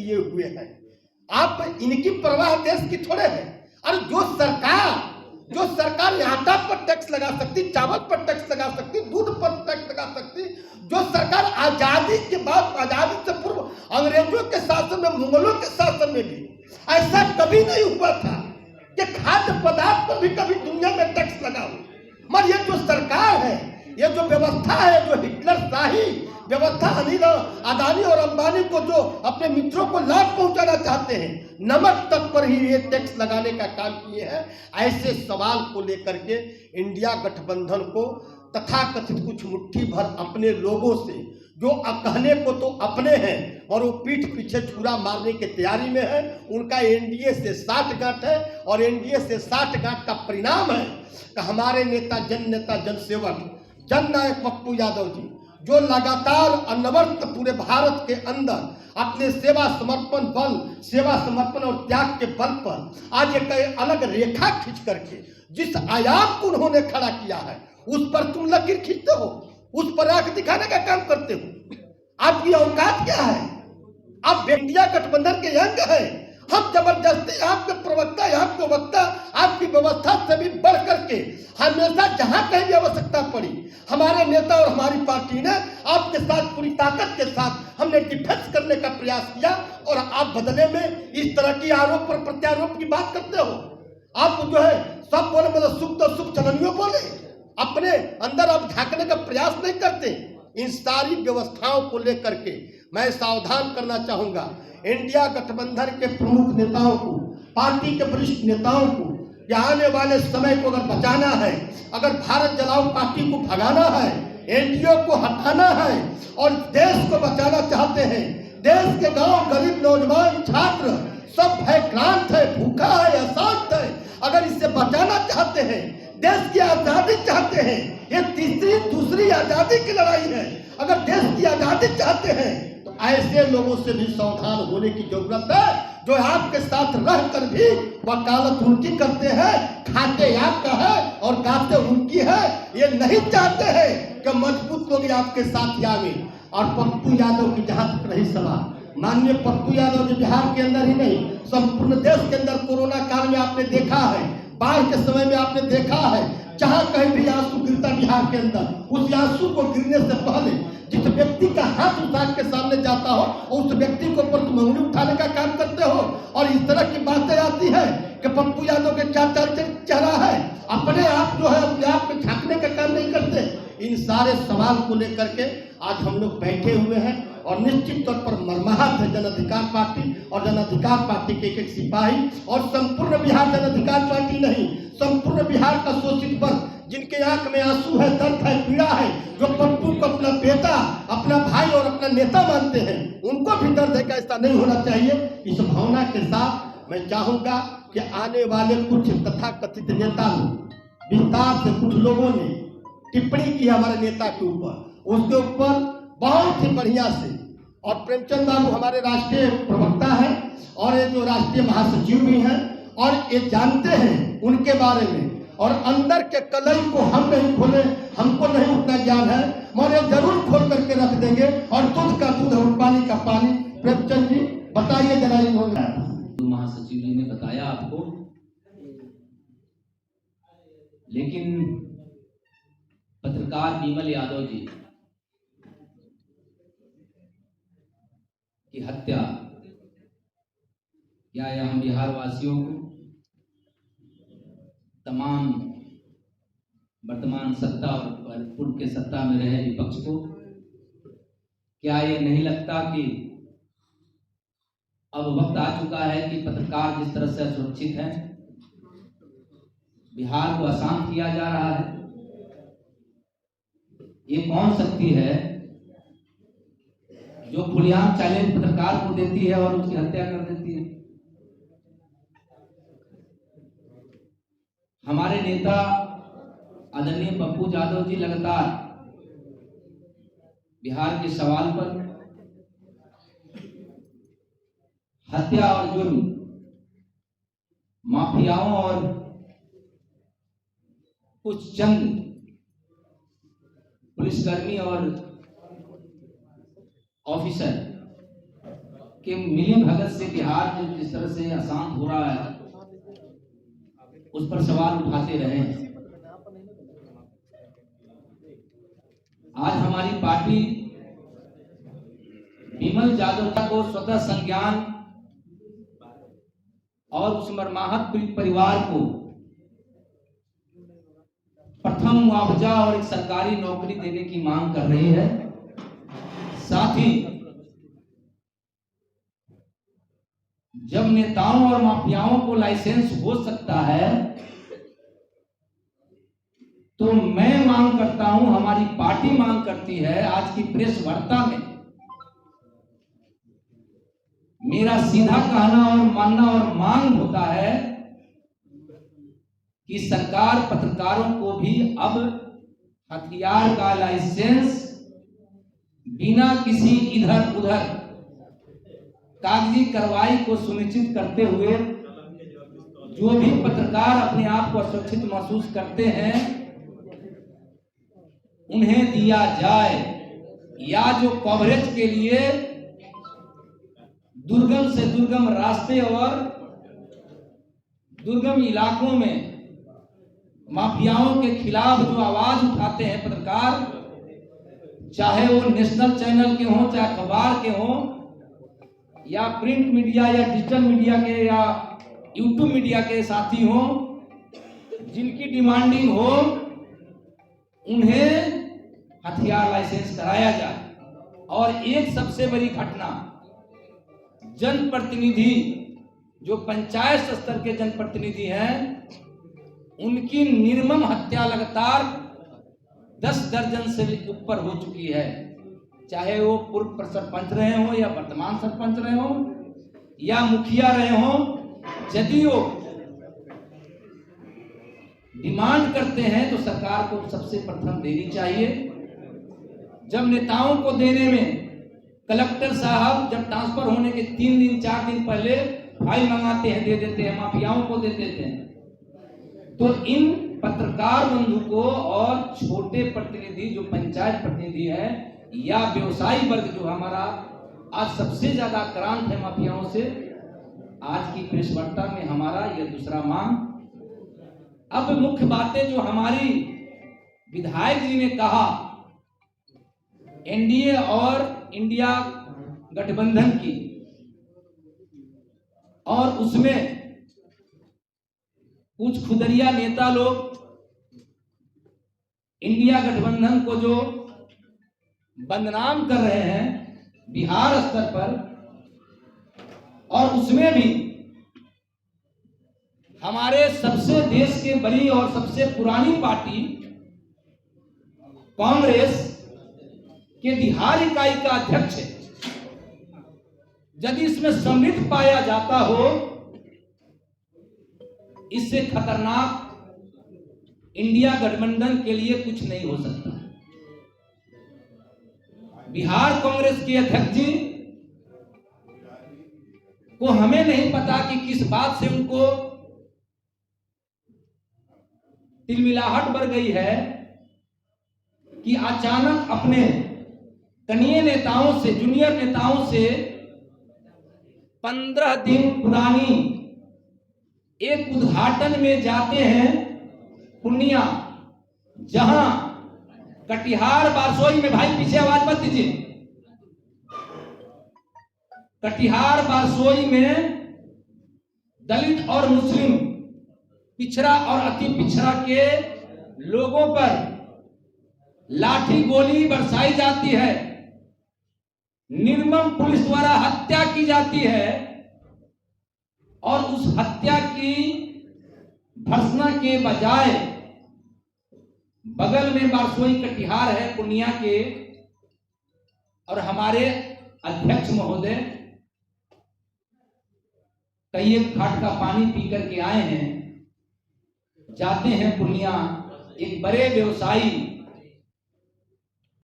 किए हुए हैं। आप इनकी परवाह देश की थोड़े है। और जो सरकार आटा पर टैक्स लगा सकती, चावल पर टैक्स लगा सकती, दूध पर टैक्स लगा सकती, जो सरकार आजादी के बाद, आजादी से पूर्व अंग्रेजों के शासन में, मुगलों के शासन में भी ऐसा कभी नहीं हुआ था कि खाद्य पदार्थ पर भी कभी दुनिया में टैक्स लगा हो। मगर ये जो सरकार है, ये जो व्यवस्था है, जो हिटलर शाही व्यवस्था, अनिल अदानी और अंबानी को जो अपने मित्रों को लाभ पहुंचाना चाहते हैं, नमक तक पर ही ये टैक्स लगाने का काम किए हैं। ऐसे सवाल को लेकर के इंडिया गठबंधन को तथा कथित कुछ मुट्ठी भर अपने लोगों से, जो कहने को तो अपने हैं और वो पीठ पीछे छुरा मारने की तैयारी में है, उनका एनडीए से साठगांठ है। और एनडीए से साठगांठ का परिणाम है कि हमारे नेता जनसेवक जननायक पप्पू यादव जी, जो लगातार अनवरत पूरे भारत के अंदर अपने सेवा समर्पण और त्याग के बल पर आज एक अलग रेखा खींच करके जिस आयाम को उन्होंने खड़ा किया है, उस पर तुम लकीर खींचते हो, उस पर आंख दिखाने का काम करते हो। आपकी औकात क्या है? आप इंडिया गठबंधन के अंग है। हम जबरदस्ती आपके प्रवक्ता, आपके वक्ता, आपकी व्यवस्था से भी बढ़ करके हमेशा जहां कहीं भी आवश्यकता पड़ी, हमारे नेता और हमारी पार्टी ने आपके साथ पूरी ताकत के साथ हमने डिफेंस करने का प्रयास किया। और आप बदले में इस तरह की आरोप और प्रत्यारोप की बात करते हो। आप जो है सब बोले, मतलब सुख तो सुख चलनियों बोले, अपने अंदर आप झांकने का प्रयास नहीं करते। इन सारी व्यवस्थाओं को लेकर के मैं सावधान करना चाहूंगा इंडिया गठबंधन के प्रमुख नेताओं को, पार्टी के वरिष्ठ नेताओं को, कि आने वाले समय को अगर बचाना है, अगर भारत जलाओ पार्टी को भगाना है, एनडीए को हटाना है और देश को बचाना चाहते हैं, देश के गांव, गरीब, नौजवान, छात्र सब भयक्रांत है, भूखा है, अशांत है, अगर इससे बचाना चाहते हैं, देश की आजादी चाहते हैं, ये दूसरी आजादी की लड़ाई है। अगर देश की आजादी चाहते हैं तो ऐसे लोगों से भी सावधान होने की जरूरत है, जो आपके साथ रहकर भी वकालत उनकी करते हैं, खाते आपका है और गाते उनकी है। ये नहीं चाहते हैं कि मजबूत लोग आपके साथ आवे। और पप्पू यादव की जहां तक रही सवाल, माननीय पप्पू यादव जी बिहार के अंदर ही नहीं, संपूर्ण देश के अंदर कोरोना काल में आपने देखा है, बाढ़ के समय में आपने देखा है, जहां कहीं भी आंसू गिरता बिहार के अंदर, उस आंसू को गिरने से पहले जिस व्यक्ति का हाथ उठा के सामने जाता हो, उस व्यक्ति को ऊपर तुम उंगली उठाने का काम करते हो। और इस तरह की बातें आती है कि पप्पू यादव के क्या चेहरा है, अपने आप जो है अपने आप में झांकने का काम नहीं करते। इन सारे सवाल को लेकर के आज हम लोग बैठे हुए हैं और निश्चित तौर पर मर्माहत है जन अधिकार पार्टी और जन अधिकार पार्टी के एक सिपाही और संपूर्ण बिहार, जन अधिकार पार्टी नहीं, संपूर्ण बिहार का शोषित वर्ग, जिनके आंख में आंसू है, दर्द है, पीड़ा है, जो पप्पू को अपना बेटा, अपना भाई और अपना नेता मानते हैं, उनको भी दर्द है कि ऐसा नहीं होना चाहिए। इस भावना के साथ मैं चाहूंगा कि आने वाले कुछ तथाकथित नेता विस्तार से कुछ लोगों ने टिप्पणी की हमारे नेता के ऊपर, उसके ऊपर बहुत ही बढ़िया से, और प्रेमचंद बाबू हमारे राष्ट्रीय प्रवक्ता हैं और ये जो राष्ट्रीय महासचिव भी हैं और ये जानते हैं उनके बारे में, और अंदर के कलई को हम नहीं खोले, हमको नहीं उतना ज्ञान है, मगर ये जरूर खोल करके रख देंगे। और दूध का दूध और पानी का पानी। प्रेमचंद जी बताइए जरा, इन्होंने महासचिव जी ने बताया आपको, लेकिन पत्रकार विमल यादव जी की हत्या क्या यह हम बिहार वासियों को, तमाम वर्तमान सत्ता और पूर्व के सत्ता में रहे विपक्ष को, क्या ये नहीं लगता कि अब वक्त आ चुका है कि पत्रकार जिस तरह से असुरक्षित हैं, बिहार को अशांत किया जा रहा है। ये कौन शक्ति है जो खुलेआम चैलेंज पत्रकार को देती है और उसकी हत्या कर देती है? हमारे नेता आदरणीय पप्पू यादव जी लगातार बिहार के सवाल पर हत्या और जुर्म, माफियाओं और कुछ चंद पुलिसकर्मी और ऑफिसर कि मिली भगत से बिहार जो जिस तरह से अशांत हो रहा है उस पर सवाल उठाते रहे हैं। आज हमारी पार्टी विमल जादव को स्वतः संज्ञान और उस मरमाहत पीड़ित परिवार को प्रथम मुआवजा और एक सरकारी नौकरी देने की मांग कर रही है। साथ ही जब नेताओं और माफियाओं को लाइसेंस हो सकता है तो मैं मांग करता हूं, हमारी पार्टी मांग करती है, आज की प्रेस वार्ता में मेरा सीधा कहना और मानना और मांग होता है कि सरकार पत्रकारों को भी अब हथियार का लाइसेंस बिना किसी इधर उधर कागजी कार्रवाई को सुनिश्चित करते हुए जो भी पत्रकार अपने आप को असुरक्षित महसूस करते हैं उन्हें दिया जाए, या जो कवरेज के लिए दुर्गम से दुर्गम रास्ते और दुर्गम इलाकों में माफियाओं के खिलाफ जो आवाज उठाते हैं पत्रकार, चाहे वो नेशनल चैनल के हों, चाहे अखबार के हों, या प्रिंट मीडिया या डिजिटल मीडिया के या यूट्यूब मीडिया के साथी हों, जिनकी डिमांडिंग हो उन्हें हथियार लाइसेंस कराया जाए। और एक सबसे बड़ी घटना, जनप्रतिनिधि जो पंचायत स्तर के जनप्रतिनिधि हैं उनकी निर्मम हत्या लगातार 10 दर्जन से ऊपर हो चुकी है, चाहे वो पूर्व सरपंच रहे हो या वर्तमान सरपंच रहे हो या मुखिया रहे हो। यदि वो डिमांड करते हैं तो सरकार को सबसे प्रथम देनी चाहिए। जब नेताओं को देने में कलेक्टर साहब जब ट्रांसफर होने के 3 दिन 4 दिन पहले फाइल मंगाते हैं, दे देते हैं, माफियाओं को दे देते हैं, तो इन पत्रकार बंधु को और छोटे प्रतिनिधि जो पंचायत प्रतिनिधि है या व्यवसायी वर्ग जो हमारा आज सबसे ज्यादा आक्रांत है माफियाओं से, आज की प्रेस वार्ता में हमारा यह दूसरा मांग। अब मुख्य बातें जो हमारी विधायक जी ने कहा एनडीए और इंडिया गठबंधन की, और उसमें कुछ खुदरिया नेता लोग इंडिया गठबंधन को जो बदनाम कर रहे हैं बिहार स्तर पर, और उसमें भी हमारे सबसे देश के बड़ी और सबसे पुरानी पार्टी कांग्रेस के बिहार इकाई का अध्यक्ष है। यदि इसमें सम्मिलित पाया जाता हो, इससे खतरनाक इंडिया गठबंधन के लिए कुछ नहीं हो सकता। बिहार कांग्रेस के अध्यक्ष जी को हमें नहीं पता कि किस बात से उनको तिलमिलाहट बढ़ गई है कि अचानक अपने कनीय नेताओं से, जूनियर नेताओं से 15 दिन पुरानी एक उद्घाटन में जाते हैं पूर्णिया, जहां कटिहार बारसोई में, भाई पीछे आवाज मत दीजिए, कटिहार बारसोई में दलित और मुस्लिम, पिछड़ा और अति पिछड़ा के लोगों पर लाठी गोली बरसाई जाती है, निर्मम पुलिस द्वारा हत्या की जाती है, और उस हत्या की भर्त्सना के बजाय बगल में बारसोई कटिहार है पूर्णिया के, और हमारे अध्यक्ष महोदय कई एक घाट का पानी पी करके आए हैं, जाते हैं पूर्णिया, एक बड़े व्यवसायी